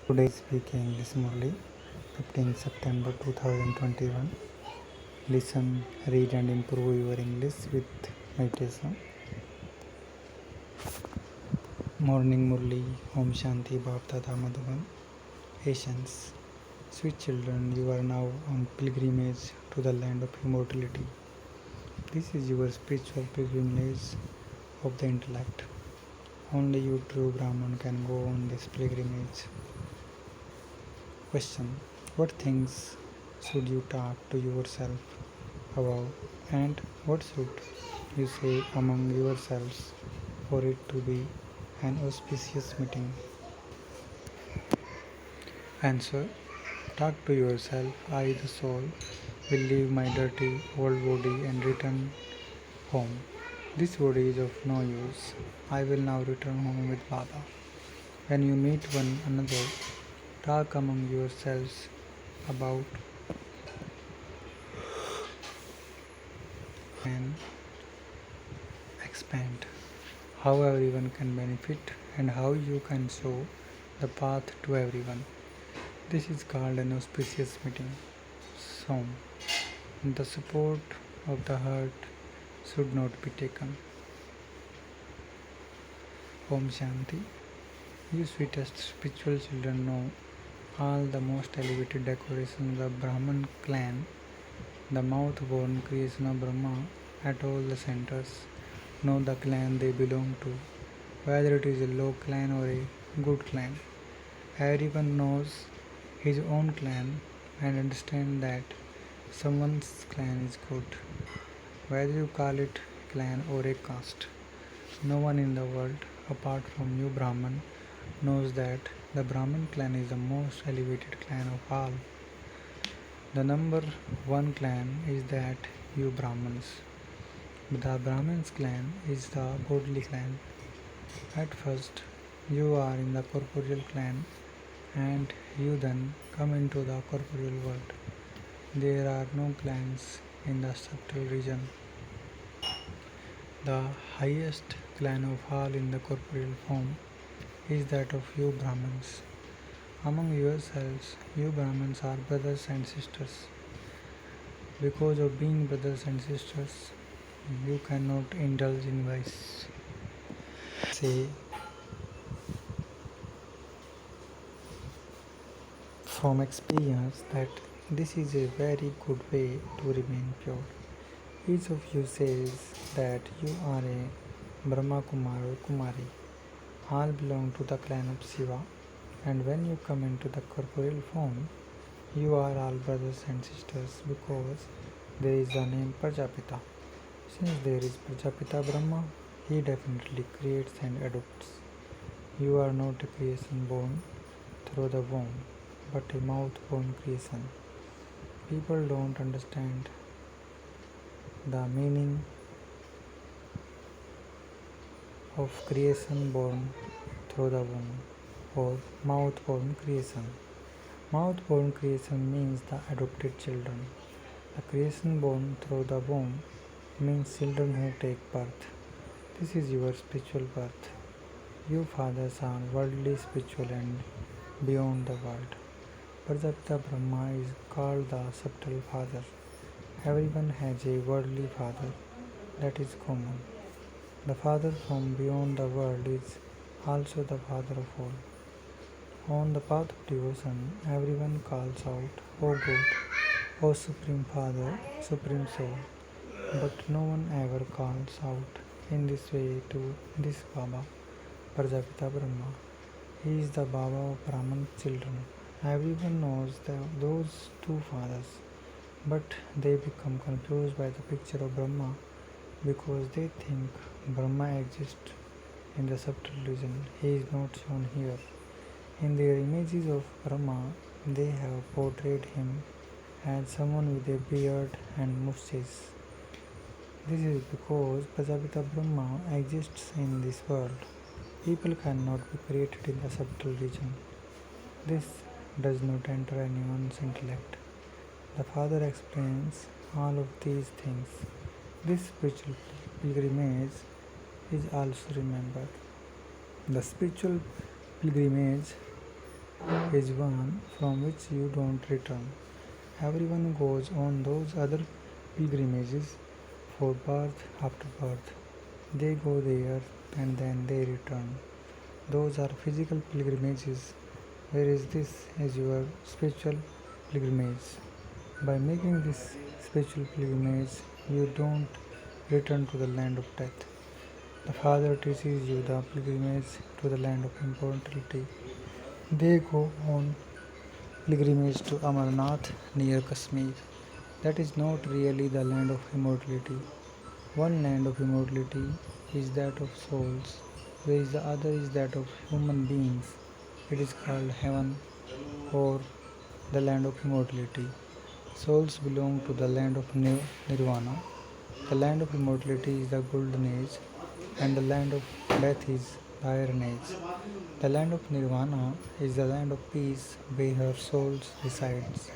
Today speaking is Murali, 15 September 2021. Listen, read and improve your English with meditation. Morning Murali, Om Shanti Bhav Tata Madhuban. Patience. Sweet children, you are now on pilgrimage to the land of immortality. This is your spiritual pilgrimage of the intellect. Only you true Brahman can go on this pilgrimage. Question: what things should you talk to yourself about, and what should you say among yourselves for it to be an auspicious meeting? Answer: talk to yourself. I, the soul, will leave my dirty old body and return home. This body is of no use. I will now return home with Baba. When you meet one another, talk among yourselves about and expand how everyone can benefit and how you can show the path to everyone. This is called an auspicious meeting. So, the support of the heart should not be taken. Om Shanti. You sweetest spiritual children know all the most elevated decorations of Brahman clan, the mouth-born creation of Brahma at all the centers. Know the clan they belong to, whether it is a low clan or a good clan. Everyone knows his own clan and understand that someone's clan is good, whether you call it a clan or a caste. No one in the world apart from you Brahman knows that the Brahmin clan is the most elevated clan of all. The number one clan is that you Brahmins. The Brahmins clan is the godly clan. At first, you are in the corporeal clan and you then come into the corporeal world. There are no clans in the subtle region. The highest clan of all in the corporeal form is that of you Brahmins. Among yourselves, you Brahmins are brothers and sisters. Because of being brothers and sisters, you cannot indulge in vice. Say from experience that this is a very good way to remain pure. Each of you says that you are a Brahma Kumar or Kumari. All belong to the clan of Shiva, and when you come into the corporeal form, you are all brothers and sisters because there is the name Prajapita. Since there is Prajapita Brahma, he definitely creates and adopts. You are not a creation born through the womb, but a mouth-born creation. People don't understand the meaning of creation born through the womb or mouth-born creation. Mouth-born creation means the adopted children. The creation born through the womb means children who take birth. This is your spiritual birth. You fathers are worldly, spiritual and beyond the world. Prajapita Brahma is called the subtle father. Everyone has a worldly father, that is common. The father from beyond the world is also the father of all. On the path of devotion, everyone calls out, O God, O Supreme Father, Supreme Soul. But no one ever calls out in this way to this Baba, Prajapita Brahma. He is the Baba of Brahman children. Everyone knows those two fathers, but they become confused by the picture of Brahma because they think Brahma exists in the subtle region. He is not shown here. In their images of Brahma, they have portrayed him as someone with a beard and mustache. This is because Prajapita Brahma exists in this world. People cannot be created in the subtle region. This does not enter anyone's intellect. The Father explains all of these things. This spiritual pilgrimage is also remembered. The spiritual pilgrimage is one from which you don't return. Everyone goes on those other pilgrimages for birth after birth. They go there and then they return. Those are physical pilgrimages, whereas this is your spiritual pilgrimage. By making this spiritual pilgrimage, you don't return to the land of death. The Father teaches you the pilgrimage to the land of immortality. They go on pilgrimage to Amarnath near Kashmir. That is not really the land of immortality. One land of immortality is that of souls, whereas the other is that of human beings. It is called heaven or the land of immortality. Souls belong to the land of nirvana. The land of immortality is the golden age, and the land of death is the iron age. The land of nirvana is the land of peace where her soul resides.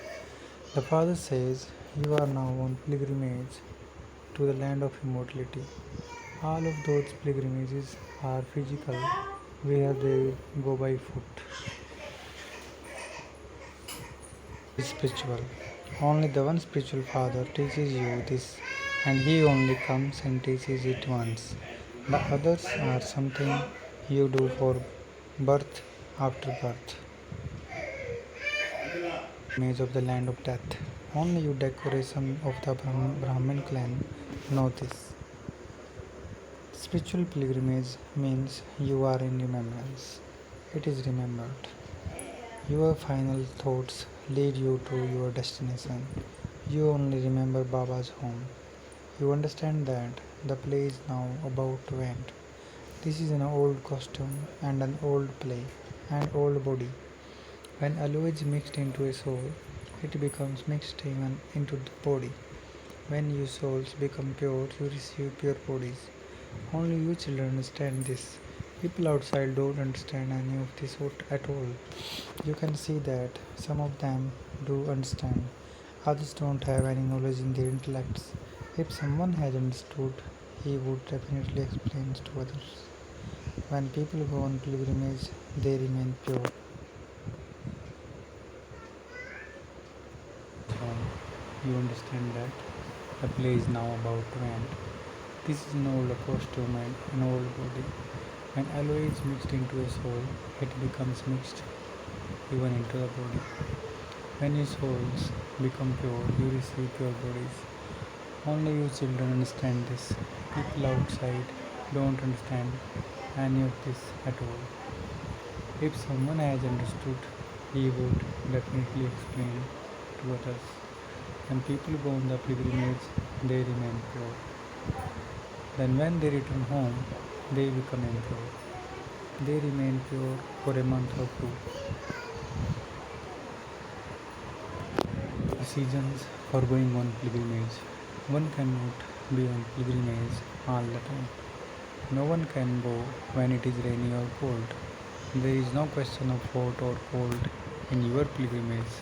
The Father says, you are now on pilgrimage to the land of immortality. All of those pilgrimages are physical, where they go by foot. Is spiritual. Only the one spiritual Father teaches you this, and He only comes and teaches it once. The others are something you do for birth after birth. Image of the land of death. Only you decoration of the Brahmin clan know this. Spiritual pilgrimage means you are in remembrance. It is remembered. Your final thoughts lead you to your destination. You only remember Baba's home. You understand that the play is now about to end. This is an old costume and an old play, an old body. When alloy is mixed into a soul, it becomes mixed even into the body. When you souls become pure, you receive pure bodies. Only you children understand this. People outside don't understand any of this at all. You can see that some of them do understand, others don't have any knowledge in their intellects. If someone has understood, he would definitely explain to others. When people go on pilgrimage, they remain pure. You understand that the play is now about to end. This is an old costume and an old body. When alloy is mixed into a soul, it becomes mixed even into the body. When your souls become pure, you receive pure bodies. Only you children understand this. People outside don't understand any of this at all. If someone has understood, he would definitely explain to others. When people go on the pilgrimage, they remain pure. Then when they return home, they become impure. They remain pure for a month or two. Seasons for going on pilgrimage. One cannot be on pilgrimage all the time. No one can go when it is rainy or cold. There is no question of hot or cold in your pilgrimage.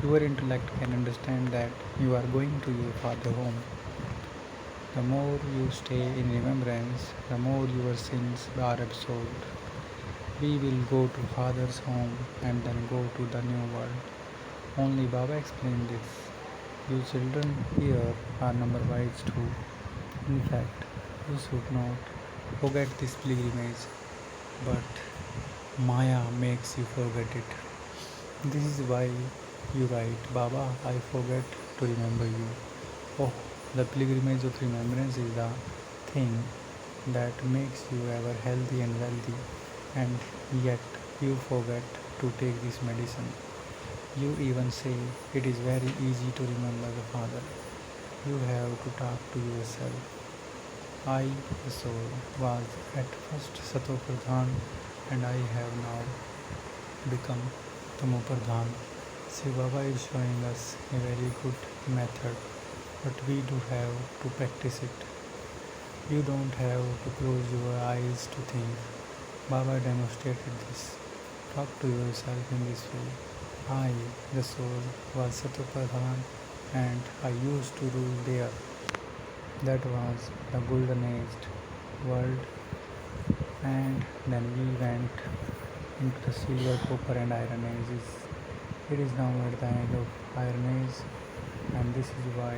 Your intellect can understand that you are going to your father home. The more you stay in remembrance, the more your sins are absolved. We will go to Father's home and then go to the new world. Only Baba explained this. You children here are number wise too. In fact, you should not forget this pilgrimage, but Maya makes you forget it. This is why you write, Baba, I forget to remember you. Oh, the pilgrimage of remembrance is the thing that makes you ever healthy and wealthy, and yet you forget to take this medicine. You even say it is very easy to remember the Father. You have to talk to yourself. I, the soul, was at first Sato Pradhan, and I have now become Tamo Pradhan. Shiv Baba is showing us a very good method, but we do have to practice it. You don't have to close your eyes to think. Baba demonstrated this. Talk to yourself in this way. I, the soul, was Sato Pradhan, and I used to rule there. That was the golden aged world, and then we went into the silver, copper, and iron ages. It is now at the end of Iron Age, and this is why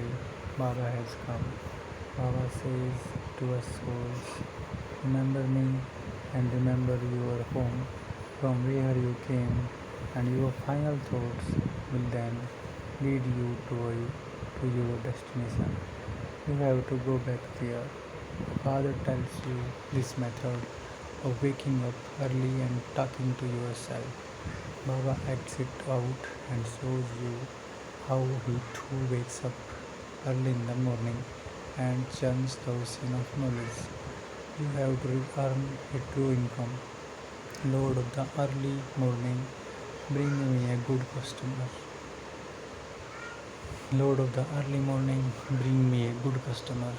Baba has come. Baba says to us souls, remember me and remember your home from where you came, and your final thoughts will then lead you to your destination. You have to go back there. Father tells you this method of waking up early and talking to yourself. Baba acts it out and shows you how he too wakes up early in the morning and churns the ocean of knowledge. You have to earn a true income. Lord of the early morning, bring me a good customer. Lord of the early morning, bring me a good customer.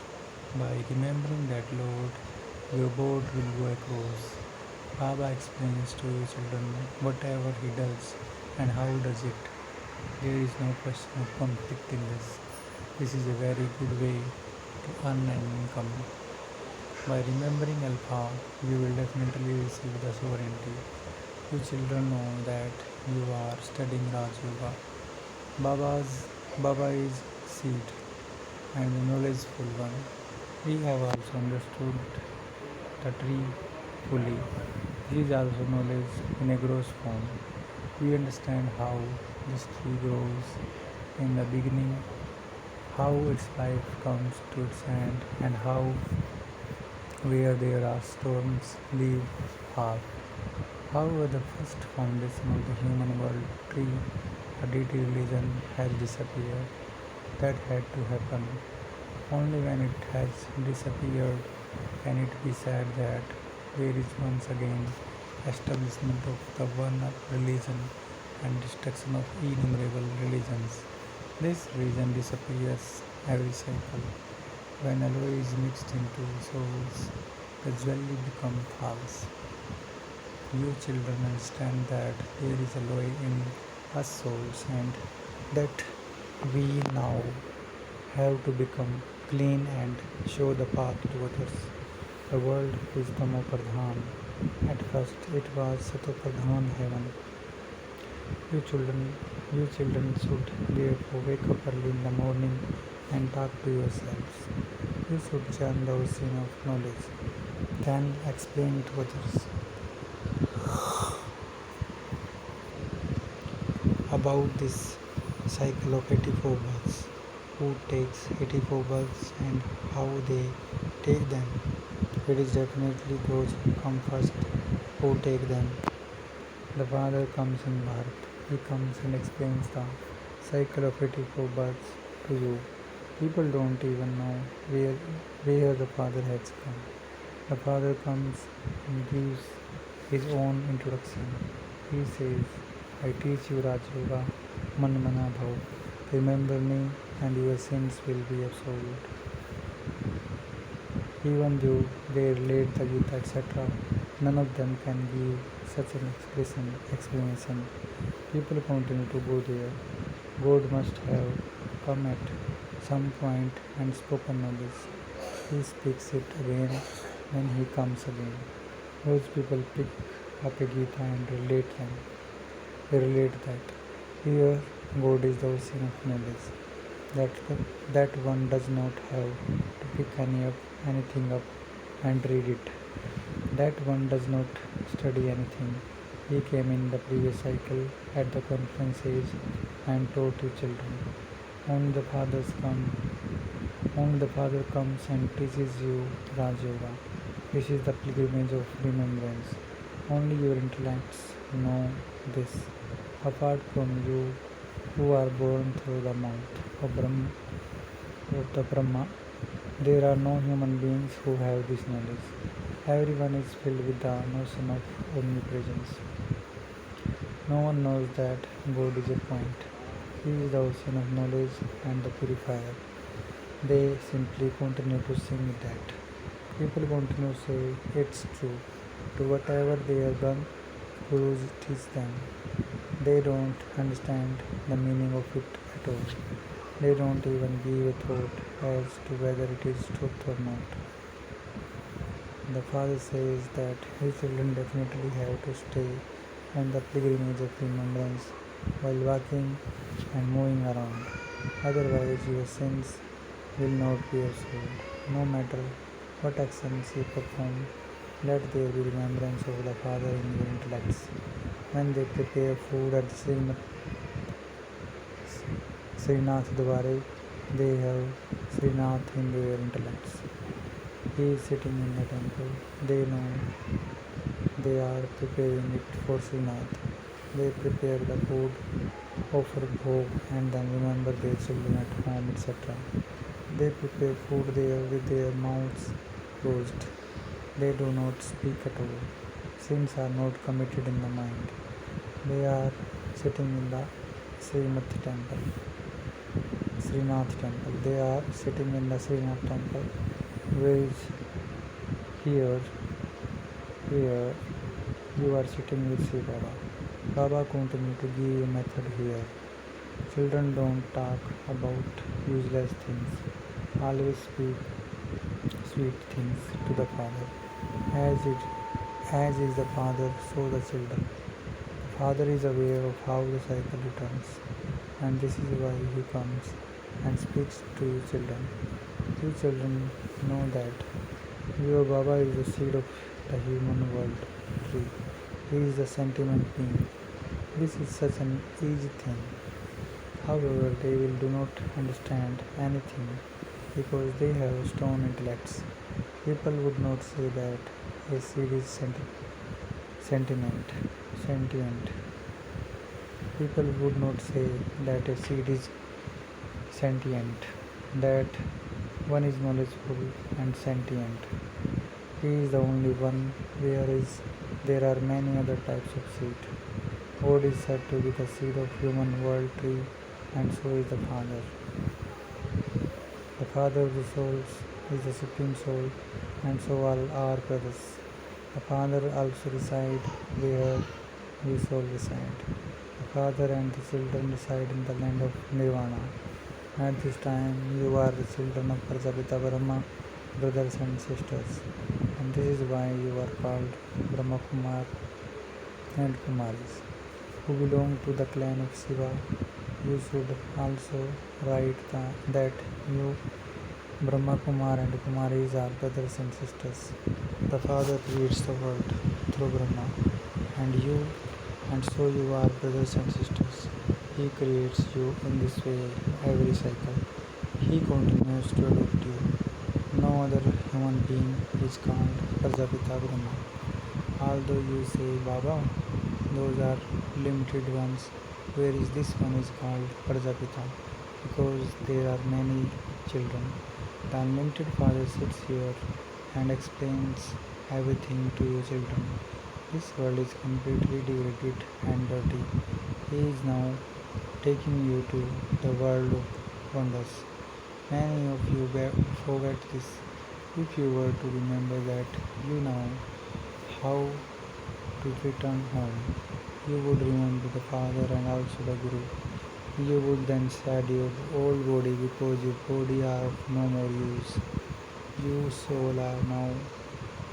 By remembering that Lord, your boat will go across. Baba explains to you children whatever he does and how does it. There is no question of conflict in this. This is a very good way to earn an income. By remembering Alpha, you will definitely receive the sovereignty. You children know that you are studying Raj Yoga. Baba is seed and the knowledgeful one. We have also understood the tree fully. This is also knowledge in a gross form. We understand how this tree grows in the beginning, how its life comes to its end, and how where there are storms leave half. However, the first foundation of the human world tree, a deity religion, has disappeared. That had to happen. Only when it has disappeared can it be said that there is once again establishment of the one religion and destruction of innumerable religions. This religion disappears every cycle. When alloy is mixed into souls, the jewelry becomes false. You children understand that there is alloy in us souls and that we now have to become clean and show the path to others. The world is Tamopradhan. At first it was Satopradhan heaven. You children, you children should therefore wake up early in the morning and talk to yourselves. You should chant the ocean of knowledge, then explain it to others. About this cycle of 84 births, who takes 84 births and how they take them. It is definitely those who come first who take them. The Father comes in birth. He comes and explains the cycle of 84 births to you. People don't even know where the Father has come. The Father comes and gives his own introduction. He says, I teach you Raj Yoga, Man Mana Bhav. Remember me and your sins will be absolved. Even though they relate the Gita, etc., none of them can give such an explanation. People continue to go there. God must have come at some point and spoken knowledge. He speaks it again when he comes again. Those people pick up a Gita and relate them. They relate that here God is the ocean of knowledge. That one does not have to pick anything up and read it. That one does not study anything. He came in the previous cycle at the conference age and taught you children. Only the fathers come. Only the Father comes and teaches you Raj Yoga. This is the pilgrimage of remembrance. Only your intellects know this. Apart from you, who are born through the mouth of the Brahma, there are no human beings who have this knowledge. Everyone is filled with the notion of omnipresence. No one knows that God is a point. He is the ocean of knowledge and the purifier. They simply continue to sing that. People continue to say it's true. To whatever they have done, Gurus teach them. They don't understand the meaning of it at all. They don't even give a thought as to whether it is truth or not. The Father says that his children definitely have to stay and the pilgrimage of remembrance while walking and moving around. Otherwise, your sins will not be absolved. No matter what actions you perform, let there be remembrance of the Father in your intellects. When they prepare food at the Srinath Dware, they have Srinath in their intellects. He is sitting in the temple. They know they are preparing it for Srinath. They prepare the food, offer bhog, and then remember their children at home, etc. They prepare food there with their mouths closed. They do not speak at all. Sins are not committed in the mind. They are sitting in the Srinath temple. Srinath temple. They are sitting in the Srinath temple, whereas here, here you are sitting with Sri Baba. Baba continue to give you method here. Children don't talk about useless things. Always speak sweet things to the Father. As is the Father, so the children. The Father is aware of how the cycle returns, and this is why He comes and speaks to you children. You children know that your Baba is the seed of the human world tree. He is the sentiment being. This is such an easy thing. However, they will do not understand anything because they have stone intellects. People would not say that a seed is sentiment, sentient. People would not say that a seed is sentient, that one is knowledgeful and sentient. He is the only one, whereas there are many other types of seed. God is said to be the seed of human world tree, and so is the Father. The Father of the souls is the Supreme Soul, and so are our brothers. The Father also resides where we soul reside. The Father and the children reside in the land of Nirvana. At this time, you are the children of Prajapita Brahma, brothers and sisters, and this is why you are called Brahma Kumar and Kumaris, who belong to the clan of Shiva. You should also write that you, Brahma Kumar and Kumaris, are brothers and sisters. The Father creates the world through Brahma, and so you are brothers and sisters. He creates you in this way every cycle. He continues to adopt you. No other human being is called Prajapita Brahma. Although you say Baba, those are limited ones, whereas this one is called Prajapita because there are many children. The unlimited Father sits here and explains everything to you children. This world is completely degraded and dirty. He is now taking you to the world of wonders. Many of you forget this. If you were to remember that you know how to return home, you would remember the Father and also the Guru. You would then shed your old body because your body are of no more use. You soul are now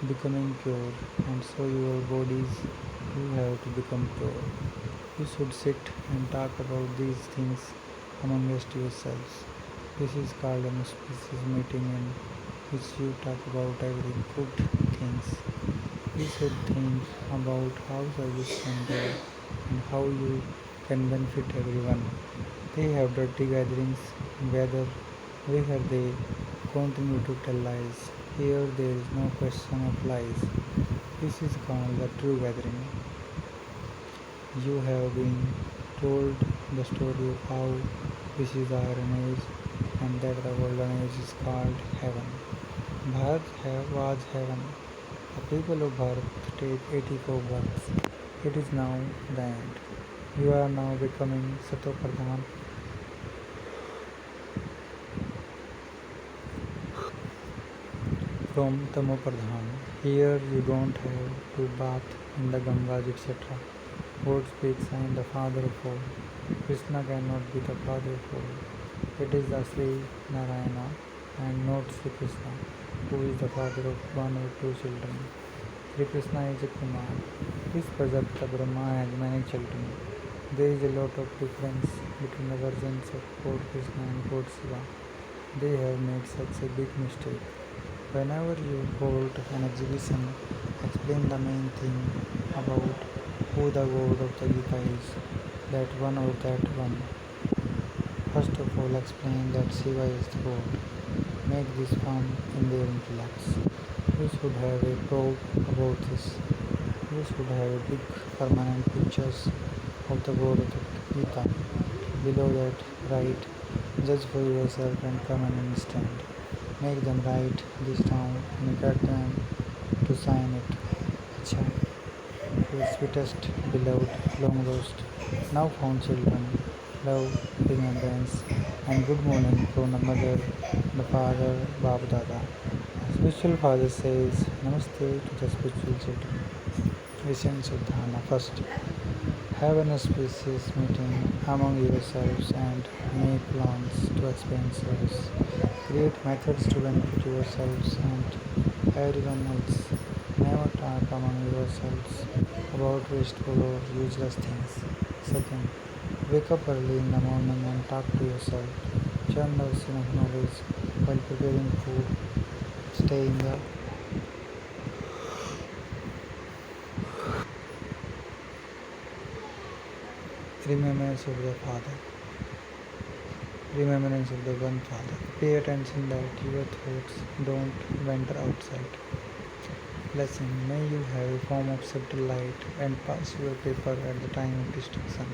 becoming pure, and so your bodies you have to become pure. You should sit and talk about these things amongst yourselves. This is called an auspicious meeting in which you talk about every good things. You should think about how service can go and how you can benefit everyone. They have dirty gatherings where they continue to tell lies. Here there is no question of lies. This is called the true gathering. You have been told the story of how this is the Iron Age and that the Golden Age is called heaven. Was heaven. The people of Bharat take 84 births. It is now the end. You are now becoming Satopradhan from Tamopradhan. Here you don't have to bath in the Gangas, etc. God speaks, I am the father of all. Krishna cannot be the father of all. It is the Sri Narayana and not Sri Krishna who is the father of one or two children. Sri Krishna is a Kumar. This Prajapita Brahma has many children. There is a lot of difference between the versions of God Krishna and God Shiva. They have made such a big mistake. Whenever you hold an exhibition, explain the main thing about who the God of the Gita is, that one or that one. First of all, explain that Shiva is the God. Make this fun in their intellects. You should have a probe about this. You should have a big permanent pictures of the God of the Gita. Below that, write, judge for yourself and come and understand. Make them write this down and get them to sign it. Acha, your sweetest, beloved, long lost, now found children, love, remembrance, and good morning from the mother, the father, Bab Dada. Spiritual father says Namaste to the spiritual children. Essence of Dharma. First, have an auspicious meeting among yourselves and make plans to expand service. Create methods to benefit yourselves and everyone else. Never talk among yourselves about wasteful or useless things. Second, wake up early in the morning and talk to yourself. Churn the ocean of knowledge while preparing food. Stay in the remembrance of the Father. Remembrance of the one Father. Pay attention that your thoughts don't wander outside. Lesson. May you have a form of subtle light and pass your paper at the time of destruction.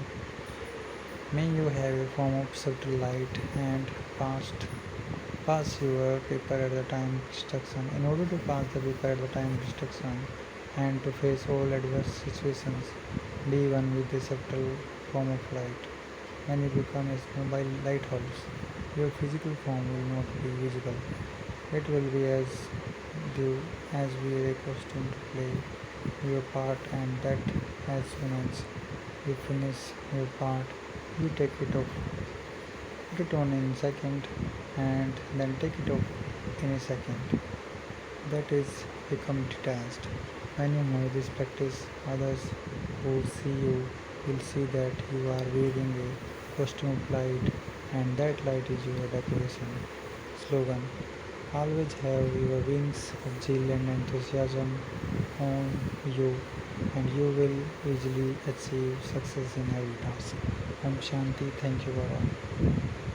May you have a form of subtle light and pass your paper at the time of destruction. In order to pass the paper at the time of destruction and to face all adverse situations, be one with a subtle form of light. When you become a mobile lighthouse, your physical form will not be visible. It will be as you as wear a costume to play your part, and that as soon as you finish your part, you take it off. Put it on in a second and then take it off in a second. That is become detached. When you know this practice, others who see you will see that you are wearing a costume of light, and that light is your decoration. Slogan. Always have your wings of zeal and enthusiasm on you, and you will easily achieve success in every task. Om Shanti. Thank you, Baba.